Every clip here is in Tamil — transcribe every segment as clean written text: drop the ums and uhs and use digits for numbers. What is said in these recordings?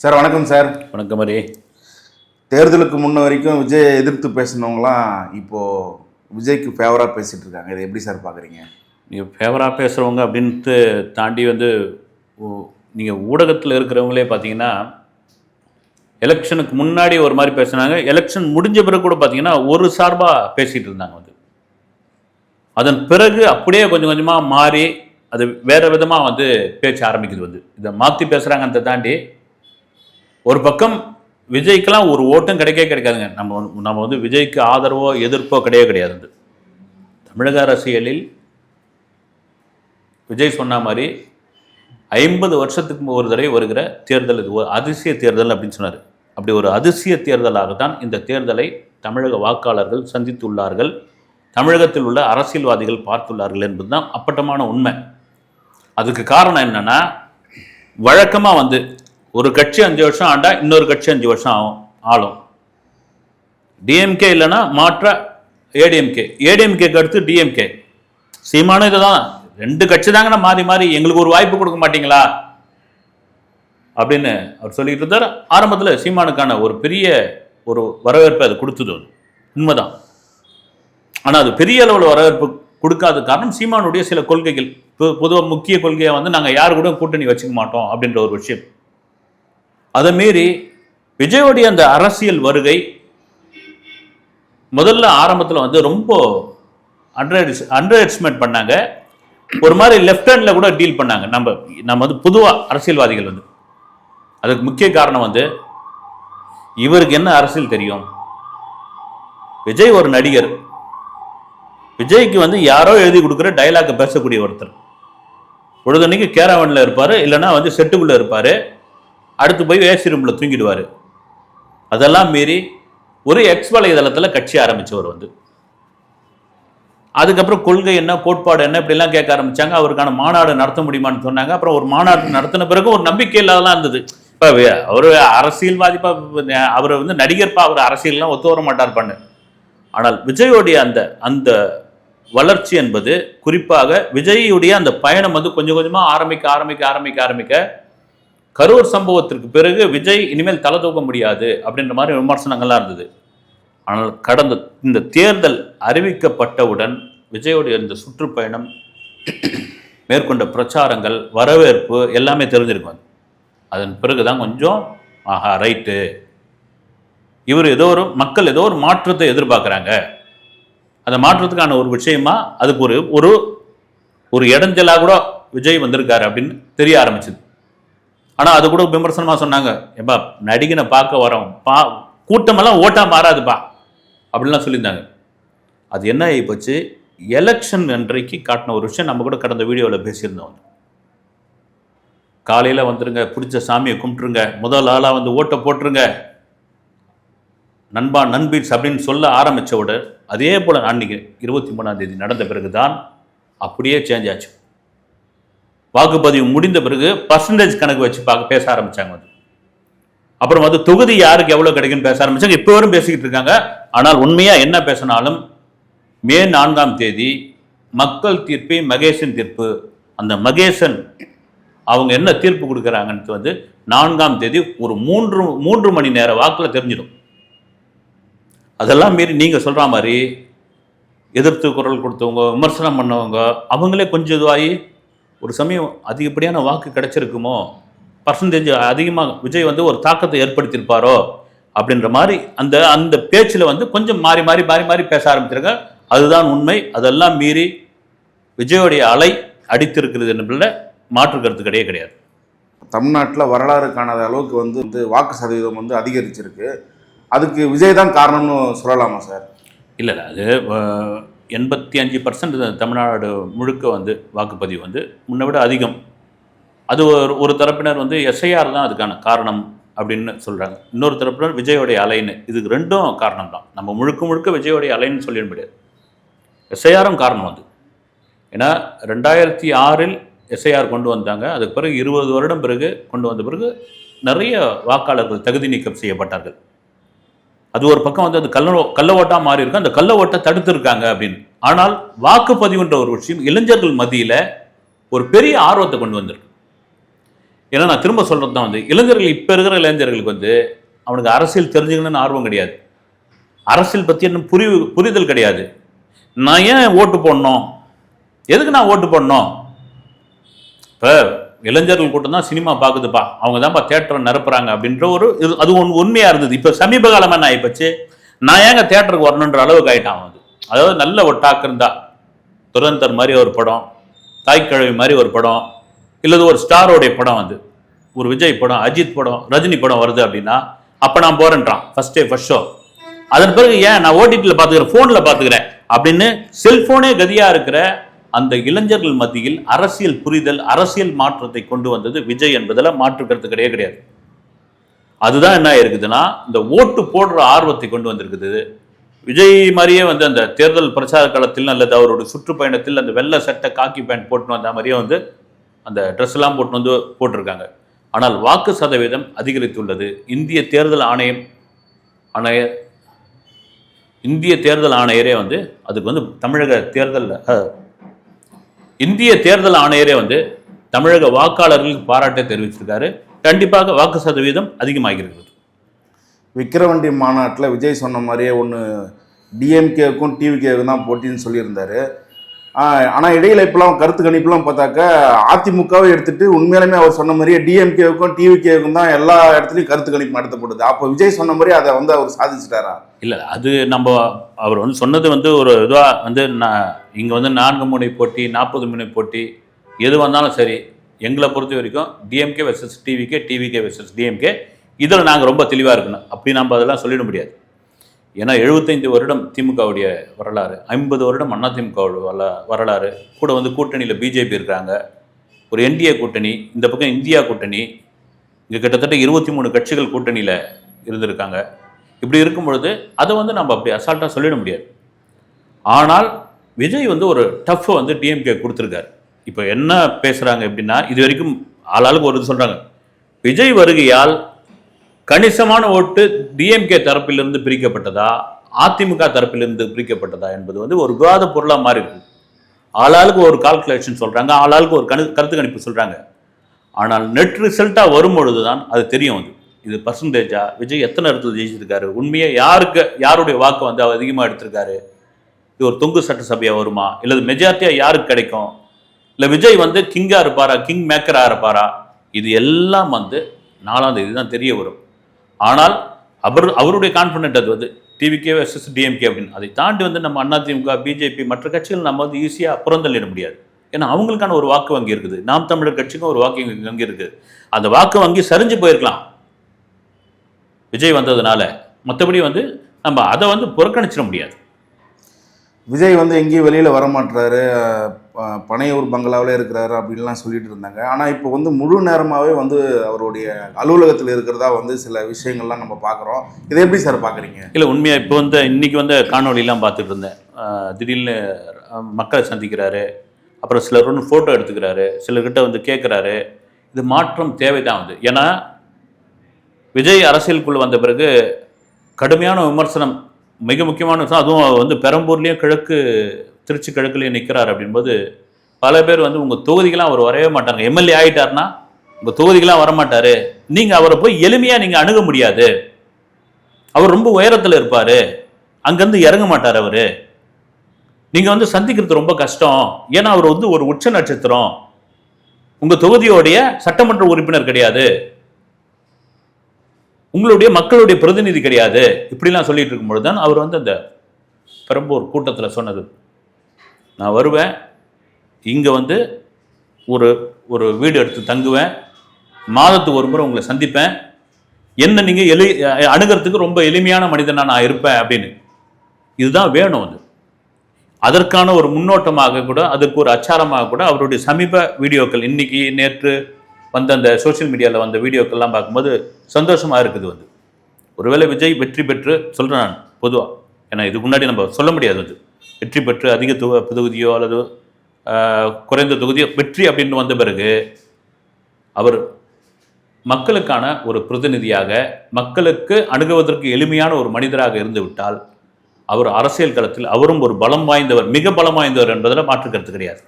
சார் வணக்கம் சார். வணக்கம். மாதிரி தேர்தலுக்கு முன்ன வரைக்கும் விஜயை எதிர்த்து பேசினவங்களாம் இப்போது விஜய்க்கு ஃபேவராக பேசிகிட்டு இருக்காங்க. இதை எப்படி சார் பார்க்குறீங்க? நீங்கள் ஃபேவராக பேசுகிறவங்க அப்படின்ட்டு தாண்டி நீங்கள் ஊடகத்தில் இருக்கிறவங்களே பார்த்தீங்கன்னா எலெக்ஷனுக்கு முன்னாடி ஒரு மாதிரி பேசுனாங்க, எலெக்ஷன் முடிஞ்ச பிறகு கூட பார்த்தீங்கன்னா ஒரு சார்பாக பேசிகிட்டு இருந்தாங்க. அதன் பிறகு அப்படியே கொஞ்சம் கொஞ்சமாக மாறி அது வேறு விதமாக பேச்ச ஆரம்பிக்குது. இதை மாற்றி பேசுகிறாங்கன்றதை தாண்டி ஒரு பக்கம் விஜய்க்கெல்லாம் ஒரு ஓட்டும் கிடைக்காதுங்க. நம்ம விஜய்க்கு ஆதரவோ எதிர்ப்போ கிடையாது. தமிழக அரசியலில் விஜய் சொன்ன மாதிரி 50 வருஷத்துக்கு ஒரு தடவை வருகிற தேர்தல் இது ஒரு அதிசய தேர்தல் அப்படின்னு சொன்னார். அப்படி ஒரு அதிசய தேர்தலாகத்தான் இந்த தேர்தலை தமிழக வாக்காளர்கள் சந்தித்துள்ளார்கள், தமிழகத்தில் உள்ள அரசியல்வாதிகள் பார்த்துள்ளார்கள் என்பதுதான் அப்பட்டமான உண்மை. அதுக்கு காரணம் என்னன்னா, வழக்கமாக ஒரு கட்சி 5 வருஷம் ஆண்டா இன்னொரு கட்சி 5 வருஷம் ஆளும். டிஎம்கே இல்லைன்னா மாற்ற ஏடிஎம்கேக்கு அடுத்து டிஎம்கே. சீமானும் இதை தான், 2 கட்சி தாங்கன்னா மாறி மாறி எங்களுக்கு ஒரு வாய்ப்பு கொடுக்க மாட்டீங்களா அப்படின்னு அவர் சொல்லிட்டு இருந்தார். ஆரம்பத்தில் சீமானுக்கான ஒரு பெரிய ஒரு வரவேற்பை அது கொடுத்தது உண்மைதான். ஆனால் அது பெரிய அளவில் வரவேற்பு கொடுக்காத காரணம் சீமானுடைய சில கொள்கைகள். பொதுவாக முக்கிய கொள்கையை நாங்கள் யாரு கூட கூட்டணி வச்சுக்க மாட்டோம் அப்படின்ற ஒரு விஷயம். அதை மீறி விஜயோடைய அந்த அரசியல் வருகை முதல்ல ஆரம்பத்தில் ரொம்ப அண்டர் எஸ்டிமேட் பண்ணாங்க. ஒரு மாதிரி லெஃப்ட் ஹேண்டில் கூட டீல் பண்ணாங்க. நம்ம பொதுவாக அரசியல்வாதிகள் அதுக்கு முக்கிய காரணம் இவருக்கு என்ன அரசியல் தெரியும். விஜய் ஒரு நடிகர். விஜய்க்கு யாரோ எழுதி கொடுக்குற டைலாக் பேசக்கூடிய ஒருத்தர். பொழுதன்னைக்கு கேரவனில் இருப்பார், இல்லைன்னா செட்டுக்குள்ளே இருப்பார், அடுத்து போய் ஏசி ரூமில் தூங்கிடுவார். அதெல்லாம் மீறி ஒரு எக்ஸ் வலைதளத்தில் கட்சி ஆரம்பித்தவர். அதுக்கப்புறம் கொள்கை என்ன, கோட்பாடு என்ன, இப்படிலாம் கேட்க ஆரம்பித்தாங்க. அவருக்கான மாநாடு நடத்த முடியுமான்னு சொன்னாங்க. அப்புறம் ஒரு மாநாடு நடத்தின பிறகு ஒரு நம்பிக்கை இல்லாததான் இருந்தது. இப்போ அவர் அரசியல்வாதிப்பா, அவர் நடிகர்ப்பா, அவர் அரசியல்லாம் ஒத்து வர மாட்டார் பண்ணு. ஆனால் விஜயோடைய அந்த வளர்ச்சி என்பது, குறிப்பாக விஜயுடைய அந்த பயணம் கொஞ்சம் கொஞ்சமாக ஆரம்பிக்க கரூர் சம்பவத்திற்கு பிறகு விஜய் இனிமேல் தலை தூக்க முடியாது அப்படின்ற மாதிரி விமர்சனங்கள்லாம் இருந்தது. ஆனால் கடந்த இந்த தேர்தல் அறிவிக்கப்பட்டவுடன் விஜயோடைய இந்த சுற்றுப்பயணம், மேற்கொண்ட பிரச்சாரங்கள், வரவேற்பு எல்லாமே தெரிஞ்சிருக்கும். அதன் பிறகுதான் கொஞ்சம் ஆஹா ரைட்டு, இவர் மக்கள் ஏதோ ஒரு மாற்றத்தை எதிர்பார்க்குறாங்க, அந்த மாற்றத்துக்கான ஒரு விஷயமா அதுக்கு ஒரு இடைஞ்சலாக கூட விஜய் வந்திருக்காரு அப்படின்னு தெரிய ஆரம்பிச்சது. ஆனால் அது கூட விமர்சனமாக சொன்னாங்க, ஏப்பா நடிகனை பார்க்க வரோம், கூட்டமெல்லாம் ஓட்டா மாறாதுப்பா அப்படின்லாம் சொல்லியிருந்தாங்க. அது என்ன ஆகி போச்சு, எலெக்ஷன் அன்றைக்கு காட்டின ஒரு விஷயம் நம்ம கூட கடந்த வீடியோவில் பேசியிருந்தோம். காலையில் வந்துருங்க, பிடிச்ச சாமியை கும்பிட்டுருங்க, முதல் ஆளாக ஓட்டை போட்டுருங்க, நண்பா நண்பீட்ஸ் அப்படின்னு சொல்ல ஆரம்பித்தவோட அதே போல் அன்றைக்கி 23ஆம் தேதி நடந்த பிறகு தான் அப்படியே சேஞ்ச் ஆச்சு. வாக்குப்பதிவு முடிந்த பிறகு பர்சன்டேஜ் கணக்கு வச்சு பேச ஆரம்பித்தாங்க. அப்புறம் தொகுதி யாருக்கு எவ்வளோ கிடைக்குன்னு பேச ஆரம்பித்தாங்க. இப்போ வரும் பேசிக்கிட்டு இருக்காங்க. ஆனால் உண்மையாக என்ன பேசினாலும் மே 4ஆம் தேதி மக்கள் தீர்ப்பை மகேசன் தீர்ப்பு, அந்த மகேசன் அவங்க என்ன தீர்ப்பு கொடுக்குறாங்கன்னு 4ஆம் தேதி ஒரு 3 மணி நேர வாக்கில் தெரிஞ்சிடும். அதெல்லாம் மீறி நீங்கள் சொல்கிற மாதிரி எதிர்த்து குரல் கொடுத்தவங்க, விமர்சனம் பண்ணவங்க, அவங்களே கொஞ்சம் இதுவாகி ஒரு சமயம் அதிகப்படியான வாக்கு கிடைச்சிருக்குமோ, பர்சன்டேஜ் அதிகமாக விஜய் ஒரு தாக்கத்தை ஏற்படுத்தியிருப்பாரோ அப்படின்ற மாதிரி அந்த பேச்சில் கொஞ்சம் மாறி பேச ஆரம்பிச்சிருங்க. அதுதான் உண்மை. அதெல்லாம் மீறி விஜயோடைய அலை அடித்திருக்கிறது என்பதில் மாற்று கருத்து கிடையாது. தமிழ்நாட்டில் வரலாறு காணாத அளவுக்கு வாக்கு சதவீதம் அதிகரிச்சிருக்கு. அதுக்கு விஜய் தான் காரணம்னு சொல்லலாமா சார்? இல்லை, அது 85% தமிழ்நாடு முழுக்க வாக்குப்பதிவு முன்னை விட அதிகம். அது ஒரு தரப்பினர் எஸ்ஐஆர் தான் அதுக்கான காரணம் அப்படின்னு சொல்கிறாங்க. இன்னொரு தரப்பினர் விஜயோடைய அலைன்னு. இதுக்கு 2ம் காரணம் தான். நம்ம முழுக்க விஜயோடைய அலைன்னு சொல்லிட முடியாது. எஸ்ஐஆரும் காரணம் ஏன்னா 2006 எஸ்ஐஆர் கொண்டு வந்தாங்க. அதுக்கு பிறகு 20 வருடம் பிறகு கொண்டு வந்த பிறகு நிறைய வாக்காளர்கள் தகுதி நீக்கம் செய்யப்பட்டார்கள். அது ஒரு பக்கம் அது கள்ள ஓட்டா மாறி இருக்கு. அந்த கள்ள ஓட்டை தடுத்திருக்காங்க அப்படின்னு. ஆனால் வாக்குப்பதிவுன்ற ஒரு விஷயம் இளைஞர்கள் மத்தியில் ஒரு பெரிய ஆர்வத்தை கொண்டு வந்திருக்கு. ஏன்னா நான் திரும்ப சொல்கிறது தான் வந்து இளைஞர்கள் இப்போ இருக்கிற இளைஞர்களுக்கு வந்து அவனுக்கு அரசியல் தெரிஞ்சுக்கணும்னு ஆர்வம் கிடையாது, அரசியல் பற்றி இன்னும் புரிதல் கிடையாது. நான் ஏன் ஓட்டு போடணும், எதுக்கு நான் ஓட்டு போடணும்? இப்போ இளைஞர்கள் கூட்டம் தான் சினிமா பார்க்குதுப்பா, அவங்க தான்ப்பா தேட்டரை நிரப்புறாங்க அப்படின்ற ஒரு இது அது உண்மையாக இருந்தது. இப்போ சமீப காலமாக என்ன ஆகிப்போச்சு, நான் ஏங்க தேட்டருக்கு வரணுன்ற அளவுக்கு ஆகிட்டான் வந்து. அதாவது நல்ல ஒரு டாக் இருந்தா துரந்தர் மாதிரி ஒரு படம், தாய்க்கிழவி மாதிரி ஒரு படம், இல்லது ஒரு ஸ்டாரோடைய படம் வந்து ஒரு விஜய் படம், அஜித் படம், ரஜினி படம் வருது அப்படின்னா அப்போ நான் போறேன்றான் ஃபர்ஸ்ட் டே ஃபர்ஸ்ட் ஷோ. அதன் பிறகு ஏன் நான் ஓடிடியில் பார்த்துக்கிறேன், ஃபோனில் பார்த்துக்கிறேன் அப்படின்னு செல்ஃபோனே கதியாக இருக்கிற அந்த இளைஞர்கள் மத்தியில் அரசியல் புரிதல், அரசியல் மாற்றத்தை கொண்டு வந்தது விஜய் என்பதில் மாற்று கருத்து கிடையாது. அதுதான் என்ன இருக்குதுன்னா இந்த ஓட்டு போடுற ஆர்வத்தை கொண்டு வந்திருக்குது. விஜய் மாதிரியே வந்து அந்த தேர்தல் பிரச்சார காலத்தில் அல்லது அவருடைய சுற்றுப்பயணத்தில் அந்த வெள்ளை சட்டை காக்கி பேண்ட் போட்டுன்னு வந்த மாதிரியே வந்து அந்த ட்ரெஸ் எல்லாம் போட்டு வந்து போட்டிருக்காங்க. ஆனால் வாக்கு சதவீதம் அதிகரித்துள்ளது. இந்திய தேர்தல் ஆணையரே வந்து அதுக்கு வந்து இந்திய தேர்தல் ஆணையரே வந்து தமிழக வாக்காளர்களுக்கு பாராட்டை தெரிவிச்சிருக்காரு. கண்டிப்பாக வாக்கு சதவீதம் அதிகமாகிறது. விக்கிரவாண்டி மாநாட்டில் விஜய் சொன்ன மாதிரியே ஒன்று டிஎம்கேவுக்கும் டிவிகேவுக்கும் தான் போட்டின்னு சொல்லியிருந்தாரு. ஆனால் இடையில இப்பெல்லாம் கருத்து கணிப்புலாம் பார்த்தாக்கா அதிமுகவை எடுத்துட்டு உண்மையிலுமே அவர் சொன்ன மாதிரியே டிஎம்கேவுக்கும் டிவிகேவுக்கும் தான் எல்லா இடத்துலையும் கருத்து கணிப்பு நடத்தப்படுது. அப்போ விஜய் சொன்ன மாதிரி அதை வந்து அவர் சாதிச்சிட்டாரா? இல்லை, அது அவர் வந்து சொன்னது வந்து ஒரு இதுவாக வந்து இங்கே வந்து 4 முனை போட்டி 40 முனை போட்டி எது வந்தாலும் சரி, எங்களை பொறுத்த வரைக்கும் DMK versus TVK, TVK versus DMK, இதில் நாங்கள் ரொம்ப தெளிவாக இருக்கணும் அப்படி நம்ம அதெல்லாம் சொல்லிட முடியாது. ஏன்னா 75 வருடம் திமுகவுடைய வரலாறு, 50 வருடம் அதிமுகவுடைய வரலாறு, கூட வந்து கூட்டணியில் பிஜேபி இருக்காங்க, ஒரு என்டிஏ கூட்டணி, இந்த பக்கம் இந்தியா கூட்டணி, இங்கே கிட்டத்தட்ட 23 கட்சிகள் கூட்டணியில் இருந்திருக்காங்க. இப்படி இருக்கும் பொழுது அதை வந்து நம்ம அப்படி அசால்ட்டாக சொல்லிட முடியாது. ஆனால் விஜய் வந்து ஒரு டஃப்பை வந்து டிஎம்கே கொடுத்துருக்காரு. இப்போ என்ன பேசுகிறாங்க எப்படின்னா, இது வரைக்கும் ஆளாளுக்கு ஒரு இது சொல்கிறாங்க, விஜய் வருகையால் கணிசமான ஓட்டு டிஎம்கே தரப்பிலிருந்து பிரிக்கப்பட்டதா அதிமுக தரப்பிலிருந்து பிரிக்கப்பட்டதா என்பது வந்து ஒரு விவாத பொருளாக மாறி இருக்கு. ஆளாளுக்கு ஒரு கால்குலேஷன் சொல்கிறாங்க, ஆளாளுக்கு ஒரு கருத்து கணிப்பு சொல்கிறாங்க. ஆனால் நெட் ரிசல்ட்டாக வரும்பொழுது தான் அது தெரியும். வந்து இது பர்சன்டேஜா, விஜய் எத்தனை இடத்துல ஜெயிச்சிருக்காரு, உண்மையாக யாருடைய வாக்கு வந்து அவர் அதிகமாக எடுத்திருக்காரு, இது ஒரு தொங்கு சட்டசபையாக வருமா, இல்லை மெஜாரிட்டியாக யாருக்கு கிடைக்கும், இல்லை விஜய் வந்து கிங்காக இருப்பாரா, கிங் மேக்கராக இருப்பாரா, இது எல்லாம் வந்து 4ஆம் தேதி தான் தெரிய வரும். ஆனால் அவருடைய கான்ஃபிடென்ட் அது வந்து டிவிகே வெர்சஸ் டிஎம்கே அப்படின்னு. அதை தாண்டி வந்து நம்ம அதிமுக, பிஜேபி, மற்ற கட்சிகள் நம்ம வந்து ஈஸியாக புறந்தள்ளிட முடியாது. ஏன்னா அவங்களுக்கான ஒரு வாக்கு வங்கி இருக்குது, நாம் தமிழர் கட்சிக்கும் ஒரு வாக்கு வங்கி இருக்குது. அந்த வாக்கு வங்கி சரிஞ்சு போயிருக்கலாம் விஜய் வந்ததுனால, மற்றபடி வந்து நம்ம அதை வந்து புறக்கணிச்சிட முடியாது. விஜய் வந்து எங்கேயும் வெளியில் வரமாட்டுறாரு, பனையூர் பங்களாவில் இருக்கிறாரு அப்படின்லாம் சொல்லிட்டு இருந்தாங்க. ஆனால் இப்போ வந்து முழு நேரமாகவே வந்து அவருடைய அலுவலகத்தில் இருக்கிறதா வந்து சில விஷயங்கள்லாம் நம்ம பார்க்குறோம். இதை எப்படி சார் பார்க்குறீங்க? இல்லை, உண்மையாக இப்போ வந்து இன்றைக்கி வந்து காணொலியெலாம் பார்த்துட்டு இருந்தேன். திடீர்னு மக்களை சந்திக்கிறாரு, அப்புறம் சிலர் வந்து ஃபோட்டோ எடுத்துக்கிறாரு, சிலர்கிட்ட வந்து கேட்குறாரு. இது மாற்றம் தேவைதான் வந்து. ஏன்னா விஜய் அரசியலுக்குள்ளே வந்த பிறகு கடுமையான விமர்சனம், மிக முக்கியமான விஷயம், அதுவும் வந்து பெரம்பூர்லேயும் திருச்சி கிழக்குலேயும் நிற்கிறார் அப்படின்போது பல பேர் வந்து உங்கள் தொகுதிக்கெலாம் அவர் வரவே மாட்டாங்க, எம்எல்ஏ ஆகிட்டார்னா உங்கள் தொகுதிக்கெலாம் வரமாட்டார், நீங்கள் அவரை போய் எளிமையாக நீங்கள் அணுக முடியாது, அவர் ரொம்ப உயரத்தில் இருப்பார், அங்கேருந்து இறங்க மாட்டார் அவர், நீங்கள் வந்து சந்திக்கிறது ரொம்ப கஷ்டம், ஏன்னா அவர் வந்து ஒரு உச்ச நட்சத்திரம், உங்கள் தொகுதியோடைய சட்டமன்ற உறுப்பினர் கிடையாது, உங்களுடைய மக்களுடைய பிரதிநிதி கிடையாது, இப்படிலாம் சொல்லிட்டு இருக்கும்பொழுது தான் அவர் வந்து அந்த பெரம்பூர் கூட்டத்தில் சொன்னது, நான் வருவேன், இங்கே வந்து ஒரு வீடு எடுத்து தங்குவேன், மாதத்துக்கு ஒரு முறை உங்களை சந்திப்பேன், என்ன நீங்கள் அணுகிறதுக்கு ரொம்ப எளிமையான மனிதனாக நான் இருப்பேன் அப்படின்னு. இதுதான் வேணும். அது அதற்கான ஒரு முன்னோட்டமாக கூட, அதற்கு ஒரு அச்சாரமாக கூட அவருடைய சமீப வீடியோக்கள், இன்னைக்கு நேற்று வந்த அந்த சோசியல் மீடியாவில் வந்த வீடியோக்கள்லாம் பார்க்கும்போது சந்தோஷமாக இருக்குது. வந்து ஒருவேளை விஜய் வெற்றி பெற்று, சொல்கிறேன் நான் பொதுவாக, ஏன்னா இதுக்கு முன்னாடி நம்ம சொல்ல முடியாது, வந்து வெற்றி பெற்று அதிக தொகுதியோ அல்லது குறைந்த தொகுதியோ வெற்றி அப்படின்னு வந்த பிறகு அவர் மக்களுக்கான ஒரு பிரதிநிதியாக, மக்களுக்கு அணுகுவதற்கு எளிமையான ஒரு மனிதராக இருந்து விட்டால் அவர் அரசியல் களத்தில் அவரும் ஒரு பலம் வாய்ந்தவர், மிக பலம் வாய்ந்தவர் என்பதில் மாற்று கருத்து கிடையாது.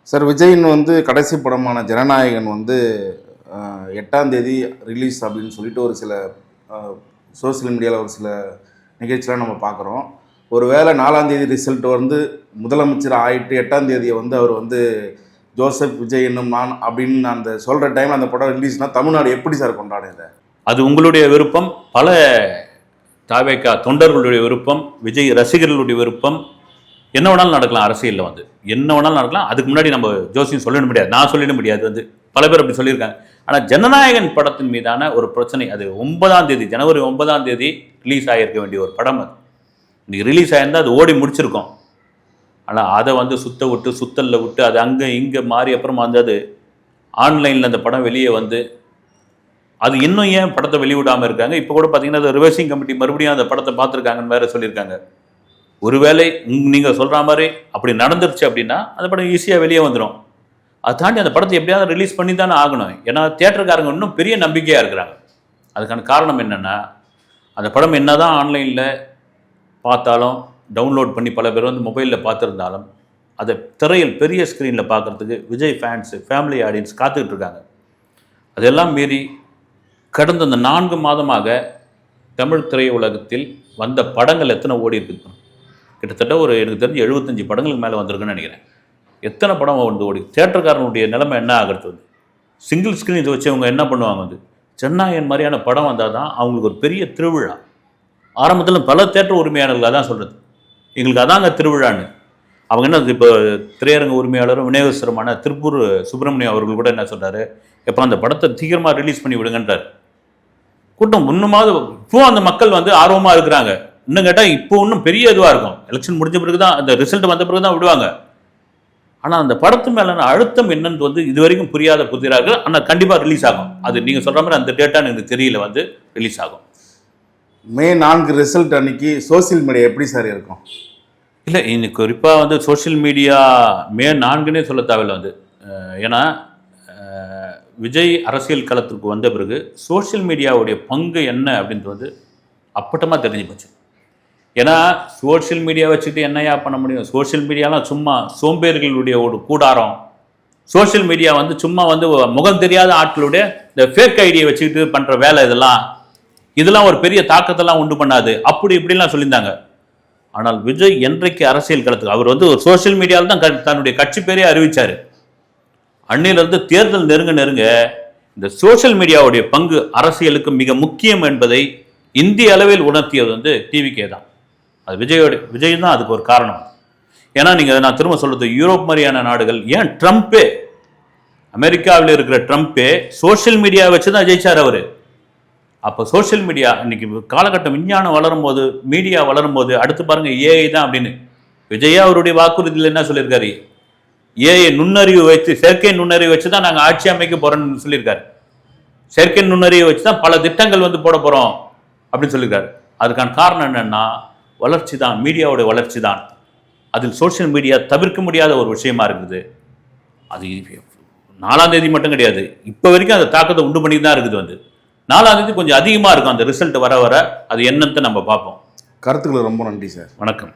சார், விஜயின் வந்து கடைசி படமான ஜனநாயகன் வந்து 8ஆம் தேதி ரிலீஸ் அப்படின்னு சொல்லிட்டு ஒரு சில சோசியல் மீடியாவில் ஒரு சில நிகழ்ச்சியெலாம் நம்ம பார்க்குறோம். ஒருவேளை 4ஆம் தேதி ரிசல்ட் வந்து முதலமைச்சர் ஆகிட்டு 8ஆம் தேதியை வந்து அவர் வந்து ஜோசப் விஜய் என்னும் நான் அப்படின்னு அந்த சொல்கிற டைமில் அந்த படம் ரிலீஸ்னால் தமிழ்நாடு எப்படி சார் கொண்டாடுது? அது உங்களுடைய விருப்பம், பல தாவேகா தொண்டர்களுடைய விருப்பம், விஜய் ரசிகர்களுடைய விருப்பம். என்ன வேணாலும் நடக்கலாம் அரசியலில் வந்து, என்ன வேணாலும் நடக்கலாம். அதுக்கு முன்னாடி நம்ம ஜோசியம் சொல்லிட முடியாது, நான் சொல்லிட முடியாது. வந்து பல பேர் அப்படி சொல்லியிருக்காங்க. ஆனால் ஜனநாயகன் படத்தின் மீதான ஒரு பிரச்சனை, அது 9ஆம் தேதி ஜனவரி 9ஆம் தேதி ரிலீஸ் ஆகியிருக்க வேண்டிய ஒரு படம். அது இன்றைக்கி ரிலீஸ் ஆகியிருந்தால் அது ஓடி முடிச்சிருக்கோம். ஆனால் அதை வந்து சுத்தலில் விட்டு அது அங்கே இங்கே மாறி அப்புறம் வந்து அது ஆன்லைனில் அந்த படம் வெளியே வந்து அது இன்னும் ஏன் படத்தை வெளியிடாமல் இருக்காங்க? இப்போ கூட பார்த்தீங்கன்னா அது ரிவர்சிங் கமிட்டி மறுபடியும் அந்த படத்தை பார்த்துருக்காங்கன்னு வேறு சொல்லியிருக்காங்க. ஒருவேளை நீங்கள் சொல்கிற மாதிரி அப்படி நடந்துருச்சு அப்படின்னா அந்த படம் ஈஸியாக வெளியே வந்துடும். அதை தாண்டி அந்த படத்தை எப்படியாவது ரிலீஸ் பண்ணி தானே ஆகணும். ஏன்னா தியேட்டருக்காரங்க இன்னும் பெரிய நம்பிக்கையாக இருக்கிறாங்க. அதுக்கான காரணம் என்னென்னா, அந்த படம் என்ன தான் ஆன்லைனில் பார்த்தாலும், டவுன்லோட் பண்ணி பல பேர் வந்து மொபைலில் பார்த்துருந்தாலும், அதை திரையில் பெரிய ஸ்க்ரீனில் பார்க்குறதுக்கு விஜய் ஃபேன்ஸு, ஃபேமிலி ஆடியன்ஸ் காத்துக்கிட்டு இருக்காங்க. அதெல்லாம் மீறி கடந்த அந்த 4 மாதமாக தமிழ் திரையுலகத்தில் வந்த படங்கள் எத்தனை ஓடி இருக்குது? கிட்டத்தட்ட ஒரு எனக்கு தெரிஞ்சு 75 படங்களுக்கு மேலே வந்திருக்குன்னு நினைக்கிறேன். எத்தனை படம் வந்து ஓடி? தியேட்டருக்காரனுடைய நிலைமை என்ன ஆகிறது? வந்து சிங்கிள் ஸ்க்ரீன் இதை வச்சு அவங்க என்ன பண்ணுவாங்க? வந்து ஜனநாயகன் மாதிரியான படம் வந்தால் தான் அவங்களுக்கு ஒரு பெரிய திருவிழா. ஆரம்பத்தில் பல தியேட்டர் உரிமையாளர்கள் அதான் சொல்கிறது, எங்களுக்கு அதாங்க திருவிழான்னு. அவங்க என்ன இப்போ திரையரங்க உரிமையாளரும் விநியோகஸ்தருமான திருப்பூர் சுப்பிரமணியம் அவர்கள் கூட என்ன சொல்கிறாரு, எப்போ அந்த படத்தை சீக்கிரமாக ரிலீஸ் பண்ணி விடுங்கன்றார். கூட்டம் இன்னுமாவது இப்போ அந்த மக்கள் வந்து ஆர்வமாக இருக்கிறாங்க. இன்னும் கேட்டால் இப்போ இன்னும் பெரிய இதுவாக இருக்கும். எலெக்ஷன் முடிஞ்ச பிறகு தான், அந்த ரிசல்ட் வந்த பிறகு தான் விடுவாங்க. ஆனால் அந்த படத்து மேலான அழுத்தம் என்னன்னு வந்து இது வரைக்கும் புரியாத புதிராக. ஆனால் கண்டிப்பாக ரிலீஸ் ஆகும். அது நீங்கள் சொல்கிற மாதிரி அந்த டேட்டான்னு எனக்கு தெரியல, வந்து ரிலீஸ் ஆகும். மே 4 ரிசல்ட் அன்னைக்கு சோசியல் மீடியா எப்படி சார் இருக்கும்? இல்லை, இன்னைக்கு குறிப்பாக வந்து சோஷியல் மீடியா மே 4னே சொல்ல தேவையில்லை வந்து. ஏன்னா விஜய் அரசியல் களத்திற்கு வந்த பிறகு சோஷியல் மீடியாவுடைய பங்கு என்ன அப்படின்றது வந்து அப்பட்டமாக தெரிஞ்சு போச்சு. ஏன்னா சோஷியல் மீடியா வச்சுட்டு என்னையா பண்ண முடியும்? சோஷியல் மீடியாலாம் சும்மா சோம்பேறிகளுடைய ஒரு கூடாரம். சோஷியல் மீடியா வந்து சும்மா வந்து முகம் தெரியாத ஆட்களுடைய இந்த ஃபேக் ஐடியை வச்சுக்கிட்டு பண்ணுற வேலை. இதெல்லாம் ஒரு பெரிய தாக்கத்தெல்லாம் உண்டு பண்ணாது, அப்படி இப்படிலாம் சொல்லியிருந்தாங்க. ஆனால் விஜய் என்றைக்கு அரசியல் களத்துக்கு அவர் வந்து ஒரு சோஷியல் மீடியாவில் தான் தன்னுடைய கட்சி பேரே அறிவித்தார். அன்னையிலிருந்து தேர்தல் நெருங்க இந்த சோஷியல் மீடியாவுடைய பங்கு அரசியலுக்கு மிக முக்கியம் என்பதை இந்திய அளவில் உணர்த்தியது வந்து டிவிகே தான். அது விஜய் தான் அதுக்கு ஒரு காரணம். ஏன்னா நீங்கள், நான் திரும்ப சொல்றது, யூரோப் மாதிரியான நாடுகள், ஏன் ட்ரம்ப்பே, அமெரிக்காவில் இருக்கிற ட்ரம்ப்பே சோஷியல் மீடியா வச்சு தான் ஜெயிச்சார் அவர். அப்போ சோஷியல் மீடியா இன்னைக்கு காலகட்டம், விஞ்ஞானம் வளரும் போது, மீடியா வளரும் போது, அடுத்து பாருங்க ஏஐ தான் அப்படின்னு. விஜயா அவருடைய வாக்குறுதியில் என்ன சொல்லியிருக்காரு? ஏஐ நுண்ணறிவு வச்சு, செயற்கை நுண்ணறிவு வச்சு தான் நாங்கள் ஆட்சி அமைக்க போறோம்னு சொல்லியிருக்காரு. செயற்கை நுண்ணறிவு வச்சு தான் பல திட்டங்கள் வந்து போட போறோம் அப்படின்னு சொல்லியிருக்காரு. அதுக்கான காரணம் என்னன்னா வளர்ச்சி தான், மீடியாவுடைய வளர்ச்சி தான். அதில் சோஷியல் மீடியா தவிர்க்க முடியாத ஒரு விஷயமா இருக்குது. அது 4ஆம் தேதி மட்டும் கிடையாது, இப்போ வரைக்கும் அந்த தாக்கத்தை உண்டு பண்ணி தான் இருக்குது. வந்து 4ஆம் தேதி கொஞ்சம் அதிகமாக இருக்கும் அந்த ரிசல்ட் வர அது என்னன்னு நம்ம பார்ப்போம். கருத்துக்கள் ரொம்ப நன்றி சார். வணக்கம்.